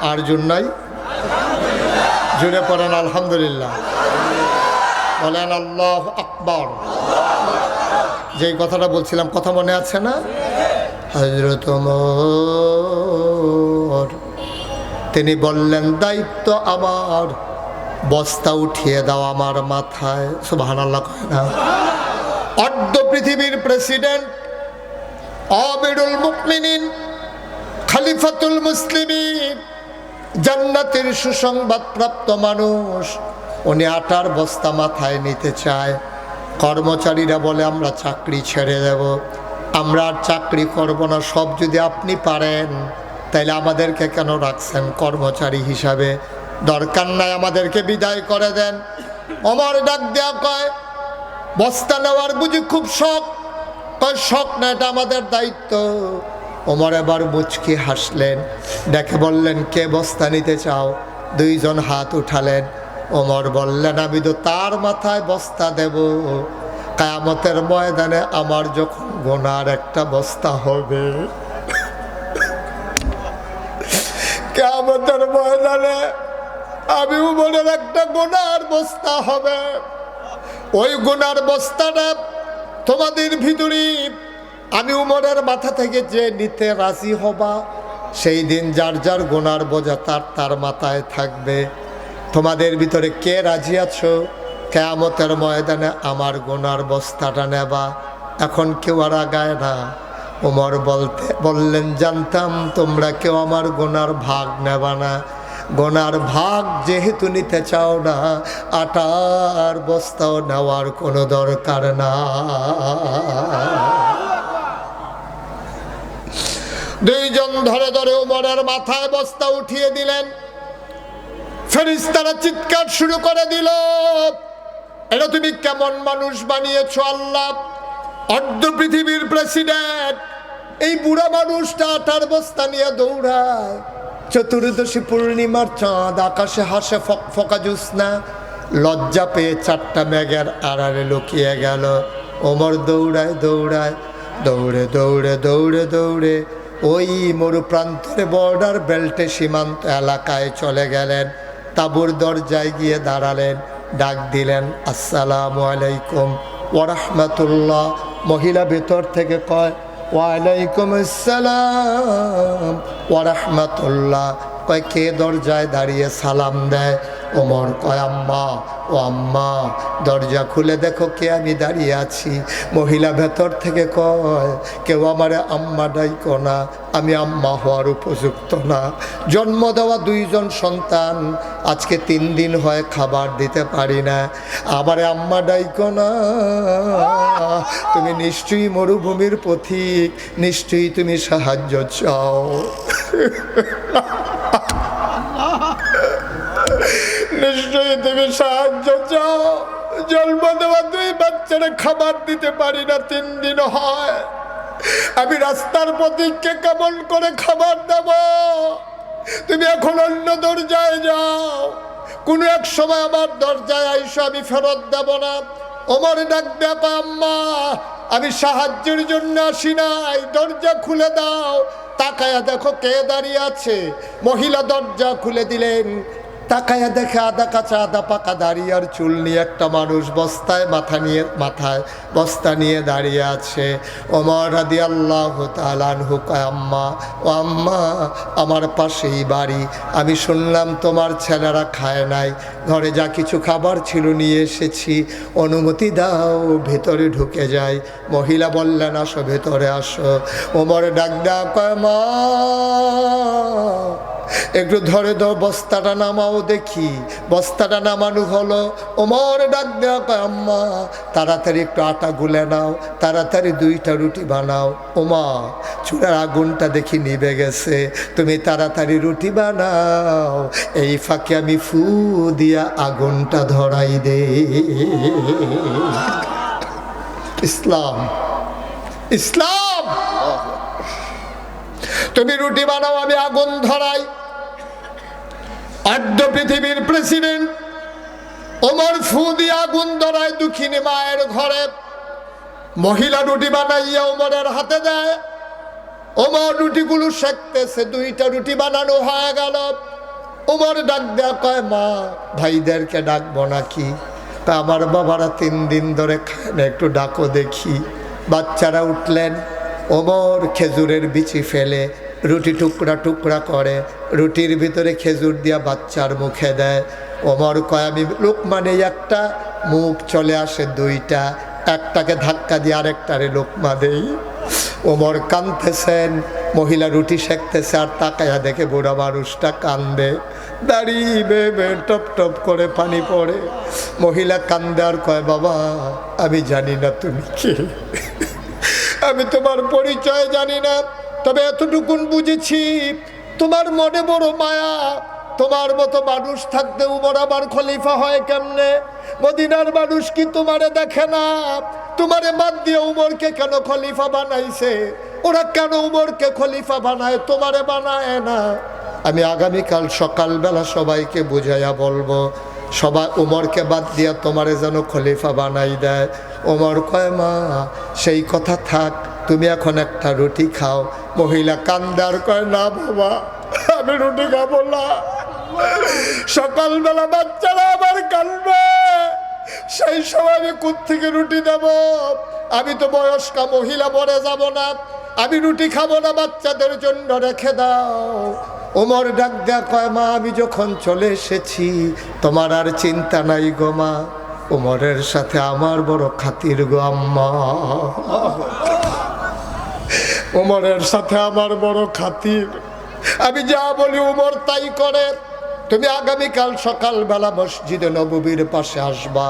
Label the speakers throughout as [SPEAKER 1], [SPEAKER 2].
[SPEAKER 1] আর জোর নাই? জোরে পড়েন আলহামদুলিল্লাহ। বলেন আল্লাহু আকবার। যেই কথাটা বলছিলাম, কথা মনে আছে না? হযরত ওমর তিনি বললেন, দায়িত্ব আমার, বস্তা উঠিয়ে দাও আমার মাথায়। সুবহানাল্লাহ কয় না? অর্ধ পৃথিবীর প্রেসিডেন্ট, আমিরুল মুমিনিন, খলিফাতুল মুসলিমিন, জান্নাতের সুসংবাদপ্রাপ্ত মানুষ, উনি আটার বস্তা মাথায় নিতে চায়। কর্মচারীরা বলে, আমরা চাকরি ছেড়ে দেব, আমরা আর চাকরি করব না, সব যদি আপনি পারেন তাইলে আমাদেরকে কেন রাখছেন কর্মচারী হিসাবে? দরকার নাই, আমাদেরকে বিদায় করে দেন। ওমর ডাক দেয়া কয়, বস্তা নেওয়ার বুঝি খুব শখ? কয়, শখ না, এটা আমাদের দায়িত্ব। ওমর এবার মুচকি হাসলেন, ডেকে বললেন, কে বস্তা নিতে চাও? দুইজন হাত উঠালেন। ওমর বললেন, আমি তো তার মাথায় বস্তা দেব কিয়ামতের ময়দানে আমার যখন গুনার একটা বস্তা হবে। কিয়ামতের ময়দানে আমি উমরের একটা গুনার বস্তা হবে। ওই গুনার বস্তাটা তোমাদের ভিতরে আমি উমরের মাথা থেকে যে নিতে রাজি হবা, সেই দিন যার যার গুনার বোঝা তার মাথায় থাকবে। তোমাদের ভিতরে কে রাজি আছো কিয়ামতের ময়দানে আমার গুনার বস্তাটা নেবা? এখন কেউ আর আগায় না। ওমর বললেন, জানতাম তোমরা কেউ আমার গুনার ভাগ নেবা না। গুনার ভাগ যেহেতু নিতে চাও না, আটার বস্তাও নেওয়ার কোনো দরকার না। দুইজন ধরে ধরে ওমরের মাথায় বস্তা উঠিয়ে দিলেন। ফেরেশতারা চিৎকার শুরু করে দিল, এটা তুমি কেমন মানুষ বানিয়েছো আল্লাহ? অর্ধ পৃথিবীর প্রেসিডেন্ট, এই বুড়া মানুষটা আটার বস্তা নিয়ে দৌড়ায়। চতুর্দশী পূর্ণিমার চাঁদ, আকাশে হাসে ফকফকা জ্যোৎস্না, লজ্জা পেয়ে চারটা মেঘের আড়ালে লুকিয়ে গেল। ওমর দৌড়ায় দৌড়ায়, দৌড়ে দৌড়ে দৌড়ে দৌড়ে ওই মরুপ্রান্তরে বর্ডার বেল্টে সীমান্ত এলাকায় চলে গেলেন। তাঁবুর দরজায় গিয়ে দাঁড়ালেন, ডাক দিলেন, আসসালামু আলাইকুম ওয়া রাহমাতুল্লাহ। মহিলা ভেতর থেকে কয়, ওয়ালাইকুম আসসালাম ওয়া রাহমাতুল্লাহ। কয়, কে দরজায় দাঁড়িয়ে সালাম দেয়? ওমর কয়, আম্মা। ও আম্মা, দরজা খুলে দেখো কে আমি দাঁড়িয়ে আছি। মহিলা ভেতর থেকে কয়, কেউ আমারে আম্মা ডাইকো না, আমি আম্মা হওয়ার উপযুক্ত না। জন্ম দেওয়া দুইজন সন্তান, আজকে 3 দিন হয় খাবার দিতে পারি না, আমারে আম্মা ডাইকো না। তুমি নিশ্চয়ই মরুভূমির পথিক, নিশ্চয়ই তুমি সাহায্য চাও। নিশ্চয়ই তুমি সাহায্য চাও। জন্ম দেওয়া 2 বাচ্চারা খাবার দিতে পারি না, 3 দিন হয়। আমি রাস্তার পথিককে কেমন করে খাবার দেব? তুমি এখন অন্য দরজায় যাও, কোনো এক সময় আমার দরজায় আইসো, আমি ফেরত দেব না। ওমর ডাক দেয়া কয়, আম্মা, আমি সাহায্যের জন্য আসি নাই, দরজা খুলে দাও। তাকায়া দেখো কে দাঁড়িয়ে আছে। মহিলা দরজা খুলে দিলেন। তাকায়া দেখে আদা কাঁচা আদা পাকা দাঁড়িয়ে আর চুল নিয়ে একটা মানুষ মাথায় বস্তা নিয়ে দাঁড়িয়ে আছে। ওমর রাদিয়াল্লাহু তাআলা আনহু কয়, আম্মা, ও আম্মা, আমার পাশেই বাড়ি, আমি শুনলাম তোমার ছেলেরা খায় নাই, ঘরে যা কিছু খাবার ছিল নিয়ে এসেছি, অনুমতি দাও ভেতরে ঢুকে যাই। মহিলা বললেন, আসো ভেতরে আসো। ওমর ডাক দেয়া কয়, মা, একটু ধরে দাও, বস্তাটা নামাও দেখি। বস্তাটা নামানো হলো। ওমর ডাক দেয়া কয়, আম্মা, তাড়াতাড়ি একটু আটা গুলে নাও, তাড়াতাড়ি 2টা রুটি বানাও। ওমা, চুলার আগুনটা দেখি নিভে গেছে, তুমি তাড়াতাড়ি রুটি বানাও, এই ফাঁকে আমি ফু দিয়া আগুনটা ধরাই দে। ইসলাম, ইসলাম। তুমি রুটি বানাও, আমি আগুন ধরাই। অর্ধ পৃথিবীর প্রেসিডেন্ট ওমর ফু দিয়ে আগুন ধরায় দুঃখিনী মায়ের ঘরে। মহিলা রুটি বানাইয়া ওমরের হাতে দেয়। ওমর রুটিগুলো সেঁকতেছে। 2টা রুটি বানানো হয়ে গেল। ওমর ডাক দেয়া কয়, মা ভাইদেরকে ডাকবো নাকি? তা আমার বাবারা 3 দিন ধরে খায় না, একটু ডাকো দেখি। বাচ্চারা উঠলেন। ওমর খেজুরের বিচি ফেলে রুটি টুকরা টুকরা করে, রুটির ভিতরে খেজুর দিয়া বাচ্চার মুখে দেয়। ওমর কয়, আমি লোকমা নেই একটা, মুখ চলে আসে 2টা, একটাকে ধাক্কা দিয়ে আরেকটারে লোকমা দেই। ওমর কাঁদতেছেন, মহিলা রুটি সেঁকতেছে আর তাকায়া দেখে বুড়া মানুষটা কান্দে, দাঁড়িয়ে বেবে টপ টপ করে পানি পড়ে। মহিলা কান্দে আর কয়, বাবা আমি জানি না তুমি কে, আমি তোমার পরিচয় জানি না, তবে এতটুকুন বুঝেছি তোমার মনে বড় মায়া। তোমার মতো মানুষ থাকতে উমর আবার খলিফা হয় কেমনে? মদিনার মানুষ কি তোমারে দেখে না? তোমারে বাদ দিয়ে উমরকে কেন খলিফা বানাইছে? ওরা কেন উমরকে খলিফা বানায়, তোমারে বানায় না? আমি আগামীকাল সকালবেলা সবাইকে বুঝাইয়া বলবো, সবাই উমরকে বাদ দিয়া তোমারে যেন খলিফা বানাই দেয়। ওমর কয়, মা সেই কথা থাক, তুমি এখন একটা রুটি খাও। মহিলা কান্দার কয়, না বাবা আমি রুটি খাবো না, সকালবেলা বাচ্চারা আবার কাঁদবে, সেই সময় আমি কোত্থেকে রুটি দেব? আমি তো বয়স্কা মহিলা, মরে যাব না, আমি রুটি খাবো না, বাচ্চাদের জন্য রেখে দাও। ওমর ডাক দেয়া কয়, মা আমি যখন চলে এসেছি তোমার আর চিন্তা নাই গো মা, ওমরের সাথে আমার বড় খাতির গো আম্মা, ওমরের সাথে আমার বড় খাতির, আমি যা বলি ওমর তাই করে। তুমি আগামীকাল সকালবেলা মসজিদে নববীর পাশে আসবা,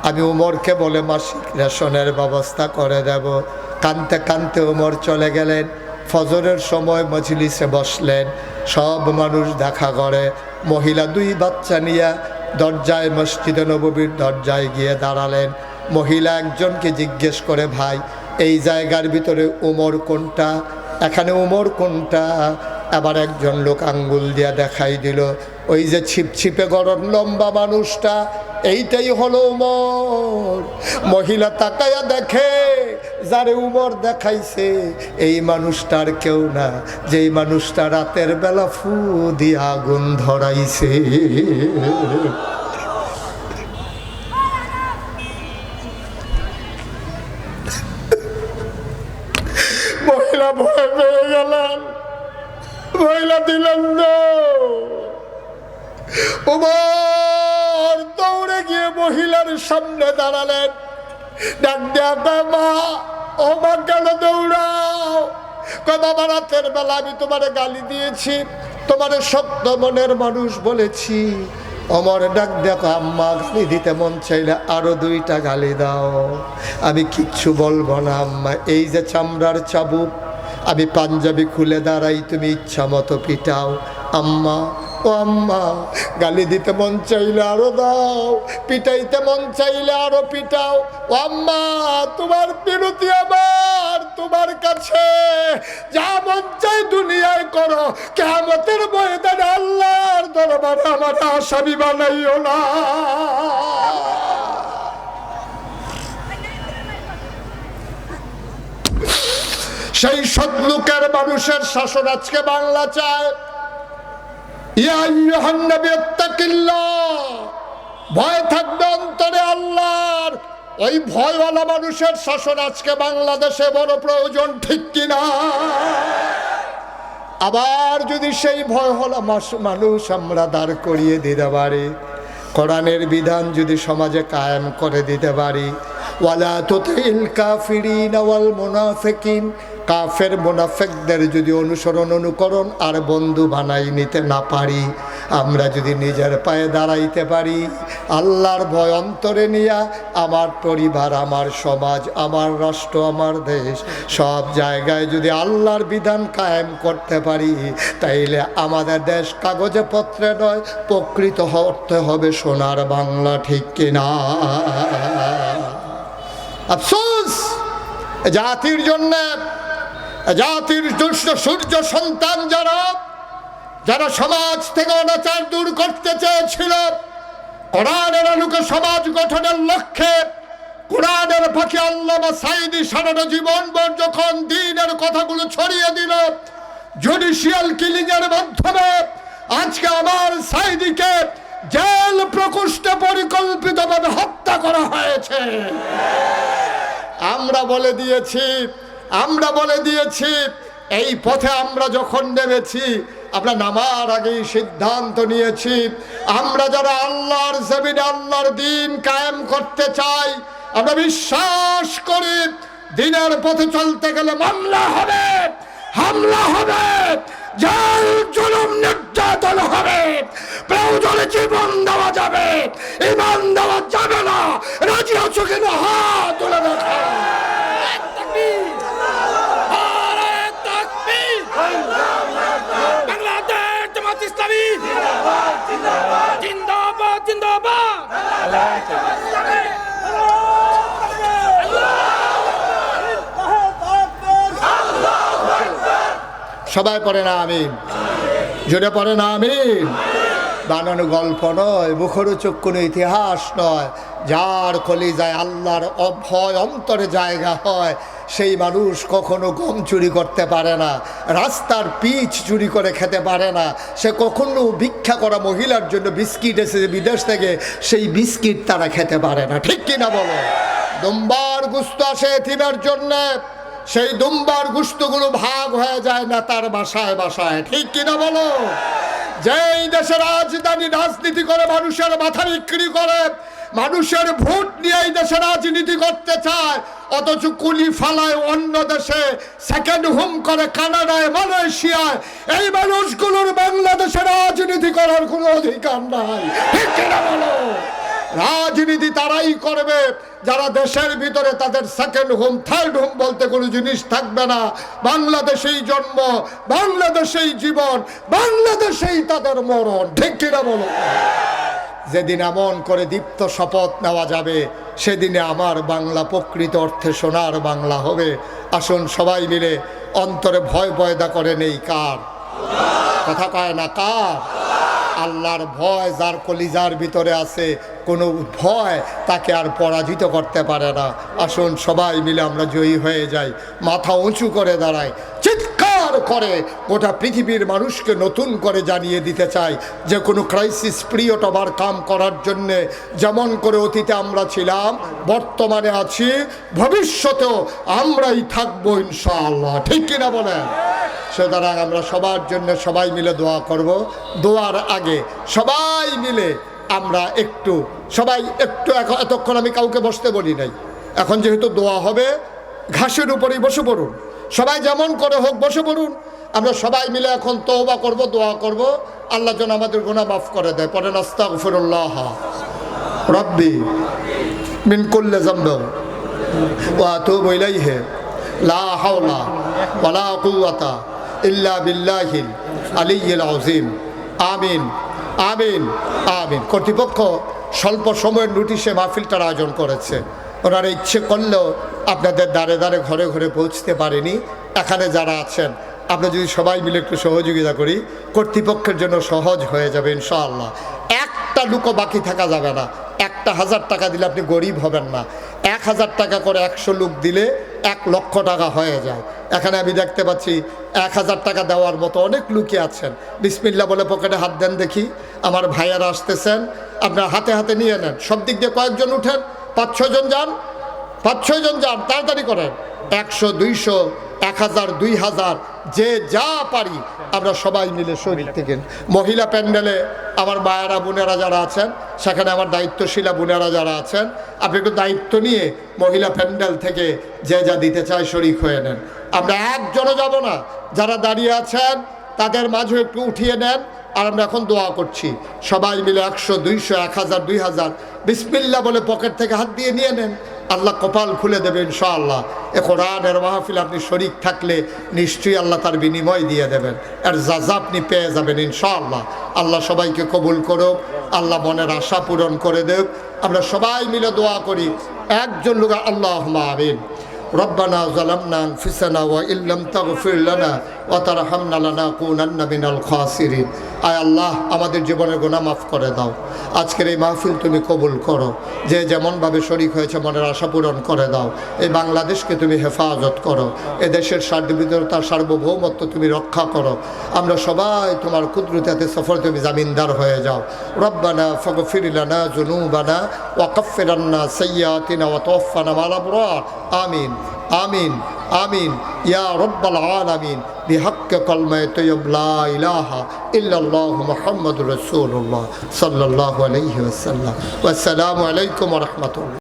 [SPEAKER 1] আমি ওমরকে বলে মাসিক রেশনের ব্যবস্থা করে দেব। কানতে কানতে ওমর চলে গেলেন। ফজরের সময় মজলিসে বসলেন, সব মানুষ দেখা করে। মহিলা 2 বাচ্চা নিয়ে দরজায়, মসজিদে নববীর দরজায় গিয়ে দাঁড়ালেন। মহিলা একজনকে জিজ্ঞেস করে, ভাই এই জায়গার ভিতরে ওমর কোনটা, এখানে ওমর কোনটা? আবার একজন লোক আঙ্গুল দিয়া দেখাই দিল, ওই যে ছিপছিপে গরম লম্বা মানুষটা, এইটাই হলো উমর। মহিলা তাকায়া দেখে, যারে উমর দেখাইছে এই মানুষটার কেউ না, যেই মানুষটা রাতের বেলা ফু দিয়ে আগুন ধরাইছে। মহিলা ভয় পেয়ে গেলেন, মহিলা দিলেন উমর দৌড়ে গিয়ে মহিলার সামনে দাঁড়ালেন। ডাক দেয়া কয়, মা ও মা কেন দৌড়াও? কয়, বাবা রাতের বেলা আমি তোমারে গালি দিয়েছি, তোমারে শক্ত মনের মানুষ বলেছি। ওমর ডাক দেয়া কয়, আম্মা গালি দিতে মন চাইলে আরো 2টা গালি দাও, আমি কিচ্ছু বলবো না আম্মা। এই যে চামড়ার চাবুক, আমি পাঞ্জাবি খুলে দাঁড়াই, তুমি ইচ্ছা মতো পিটাও। আম্মা ও আম্মা, গালি দিতে মন চাইলে আরো দাও, পিটাইতে মন চাইলে আরো পিটাও। ও আম্মা, তোমার বিরতি আমার তোমার কাছে, যা মন চাই দুনিয়ায় করো, কিয়ামতের ময়দানে আল্লাহর দরবারে আমার আসামি বানাইও না। সেই সৎলোকের মানুষের শাসন আজকে বাংলা চায়। ভয় থাকবে অন্তরে আল্লাহর, ওই ভয়ওয়ালা মানুষের শাসন আজকে বাংলাদেশে বড় প্রয়োজন, ঠিক কিনা? আবার যদি সেই ভয়ওয়ালা মানুষ আমরা দাঁড় করিয়ে দিতে পারি, কোরআনের বিধান যদি সমাজে কায়েম করে দিতে পারি, ওয়ালা তুতিল কাফিরিনা ওয়াল মুনাফিকিন, কাফের মুনাফিকদের যদি অনুকরণ আর বন্ধু বানাই নিতে না পারি, আমরা যদি নিজের পায়ে দাঁড়াইতে পারি, আল্লাহর ভয় অন্তরে নিয়া আমার পরিবার, আমার সমাজ, আমার রাষ্ট্র, আমার দেশ, সব জায়গায় যদি আল্লাহর বিধান কায়েম করতে পারি, তাইলে আমাদের দেশ কাগজে পত্রে নয়, প্রকৃত অর্থে হবে সোনার বাংলা, ঠিক কিনা? আফসোস জাতির জন্য, জাতির দুষ্ট সূর্য সন্তান যারা সমাজ থেকে অনাচার দূর করতে চেয়েছিল, কোরআনের আলোকে সমাজ গঠনের লক্ষ্যে কোরআনের পাখি আল্লামা সাঈদী সারাটা জীবনভর যখন দ্বীনের কথাগুলো ছড়িয়ে দিল, জুডিশিয়াল কিলিং এর মাধ্যমে আজকে আমার সাইদিকে জেল প্রকোষ্ঠে পরিকল্পিতভাবে হত্যা করা হয়েছে। আমরা বলে দিয়েছি এই পথে আমরা যখন নেমেছি, আমরা নামার আগেই সিদ্ধান্ত নিয়েছি, আমরা যারা আল্লাহর জমিনে আল্লাহর দ্বীন কায়েম করতে চাই, আমরা বিশ্বাস করি দ্বীনের পথে চলতে গেলে মামলা হবে, হামলা হবে, জেল জুলুম নির্যাতন হবে, প্রয়োজনে জীবন দেওয়া যাবে, ঈমান দেওয়া যাবে না। রাজি আছো কিনা? হাত তুলে দেখো।
[SPEAKER 2] বাংলাদেশ জামাত ইসলামী জিন্দাবাদ জিন্দাবাদ।
[SPEAKER 1] সবাই পড়ে না আমিন, জোরে পড়ে না আমিন। বানানো গল্প নয়, মুখরোচক কোনো ইতিহাস নয়। যার কলিজায় আল্লাহর অভয় অন্তরে জায়গা হয়, সেই মানুষ কখনো গম চুরি করতে পারে না, রাস্তার পিচ চুরি করে খেতে পারে না, সে কখনো ভিক্ষা করা মহিলার জন্য বিস্কিট এসেছে বিদেশ থেকে, সেই বিস্কিট তারা খেতে পারে না। ঠিক কিনা বলো? দুম্বার গুস্ত আসে এতিমের জন্যে, সেই দুম্বার গুস্তগুলো ভাগ হয়ে যায় না তার বাসায় বাসায়। ঠিক কিনা বলো? যেই দেশের রাজধানী রাজনীতি করে, মানুষের মাথা বিক্রি করে, মানুষের ভোট নিয়ে এই দেশে রাজনীতি করতে চায়, অথচ কুলি ফালায় অন্য দেশে, সেকেন্ড হোম করে কানাডায়, মালয়েশিয়ায়, এই মানুষগুলোর বাংলাদেশে রাজনীতি করার কোনো অধিকার নাই। ঠিক কিনা বলো? রাজনীতি তারাই করবে যারা দেশের ভিতরে তাদের সেকেন্ড হোম থার্ড হোম বলতে কোনো জিনিস থাকবে না। বাংলাদেশেই জন্ম, বাংলাদেশেই জীবন, বাংলাদেশেই তাদের মরণ। ঠিক কিনা বলো? যেদিন এমন করে দীপ্ত শপথ নেওয়া যাবে, সেদিনে আমার বাংলা প্রকৃত অর্থে সোনার বাংলা হবে। আসুন সবাই মিলে অন্তরে ভয় পয়দা করে নেই কার? কথা কয় না কার? আল্লাহর ভয় যার কলিজার ভিতরে আছে, কোনো ভয় তাকে আর পরাজিত করতে পারে না। আসুন সবাই মিলে আমরা জয়ী হয়ে যাই, মাথা উঁচু করে দাঁড়াই, চিৎকার করে গোটা পৃথিবীর মানুষকে নতুন করে জানিয়ে দিতে চাই যে কোনো ক্রাইসিস পিরিয়ড ওভারকাম করার জন্যে যেমন করে অতীতে আমরা ছিলাম, বর্তমানে আছি, ভবিষ্যতেও আমরাই থাকবো ইনশাআল্লাহ। ঠিক কিনা বলেন? সুতরাং আমরা সবার জন্য সবাই মিলে দোয়া করব। দোয়ার আগে সবাই মিলে আমরা একটু এতক্ষণ আমি কাউকে বসতে বলি নাই, এখন যেহেতু দোয়া হবে ঘাসের উপরেই বসে পড়ুন, সবাই যেমন করে হোক বসে পড়ুন। আমরা সবাই মিলে এখন তওবা করব, দোয়া করব, আল্লাহ যেন আমাদের গুনাহ মাফ করে দেয়। পড়েন আস্তাগফিরুল্লাহ রাব্বি মিন কুল্লি যামবিন ওয়া আতুবু ইলাইহি লা হাওলা ওয়ালা কুওয়াতা ইল্লা বিল্লাহিল আলিয়্যিল আযীম। আমিন আমিন আমিন। কর্তৃপক্ষ স্বল্প সময়ের নোটিশে মাহফিলটার আয়োজন করেছে, ওনারা ইচ্ছে করলেও আপনাদের দ্বারে দ্বারে ঘরে ঘরে পৌঁছতে পারেনি। এখানে যারা আছেন আমরা যদি সবাই মিলে একটু সহযোগিতা করি, কর্তৃপক্ষের জন্য সহজ হয়ে যাবে ইনশাআল্লাহ। একটা লুকও বাকি থাকা যাবে না। একটা 1000 টাকা দিলে আপনি গরিব হবেন না। 1000 টাকা করে 100 লোক দিলে 1 লক্ষ টাকা হয়ে যায়। এখানে আমি দেখতে পাচ্ছি 1000 টাকা দেওয়ার মতো অনেক লোকই আছেন। বিসমিল্লাহ বলে পকেটে হাত দেন দেখি। আমার ভাইয়ারা আসতেছেন, আপনার হাতে হাতে নিয়ে নেন। সব দিক দিয়ে কয়েকজন উঠেন, 5-6 জন যান, 5-6 জন যান, তাড়াতাড়ি করেন। 100, 200, 1000, 2000 যে যা পারি আমরা সবাই মিলে শরীর থেকে। মহিলা প্যান্ডেলে আমার মায়েরা বোনেরা যারা আছেন, সেখানে আমার দায়িত্বশীলা বোনেরা যারা আছেন, আপনি একটু দায়িত্ব নিয়ে মহিলা প্যান্ডেল থেকে যে যা দিতে চায় শরীক হয়ে নেন। আমরা একজনও যাব না, যারা দাঁড়িয়ে আছেন তাদের মাঝে একটু উঠিয়ে নেন। আর আমরা এখন দোয়া করছি সবাই মিলে 100, 200, 1000, 2000 বিসমিল্লাহ বলে পকেট থেকে হাত দিয়ে নিয়ে নেন। আল্লাহ কপাল খুলে দেবে ইনশাআল্লাহ। এ কোরআনের মাহফিল আপনি শরীক থাকলে নিশ্চয়ই আল্লাহ তার বিনিময় দিয়ে দেবেন, আর যাজা আপনি পেয়ে যাবেন ইনশাআল্লাহ। আল্লাহ সবাইকে কবুল করুক, আল্লাহ মনের আশা পূরণ করে দেব। আমরা সবাই মিলে দোয়া করি একজন লোক, আল্লাহুম্মা আমিন। রব্বানা যালামনা আনফুসানা ওয়া ইল্লাম তাগফির লানা وترحمنا لنكونن من الخاسرين আয় আল্লাহ আমাদের জীবনের গুনাহ মাফ করে দাও আজকের এই মাহফিল তুমি কবুল করো যে যেমনভাবে শরীক হয়েছে মনের আশা পূরণ করে দাও এই বাংলাদেশকে তুমি হেফাজত করো এ দেশের স্বাধীনতা সার্বভৌমত্ব তুমি রক্ষা করো আমরা সবাই তোমার কুদরতে সফর তুমি জামিনদার হয়ে যাও রব্বানা ফাগফির লানা যুনুবানা ওয়া কাফফির আন্না সাইয়্যাতিনা ওয়া তাওফানা মাল আবরার আমিন আমিন আমিন ইয়া রব্বাল আলামিন بحق كلمة طيب لا إله إلا الله محمد رسول الله صلى الله عليه وسلم والسلام عليكم ورحمة الله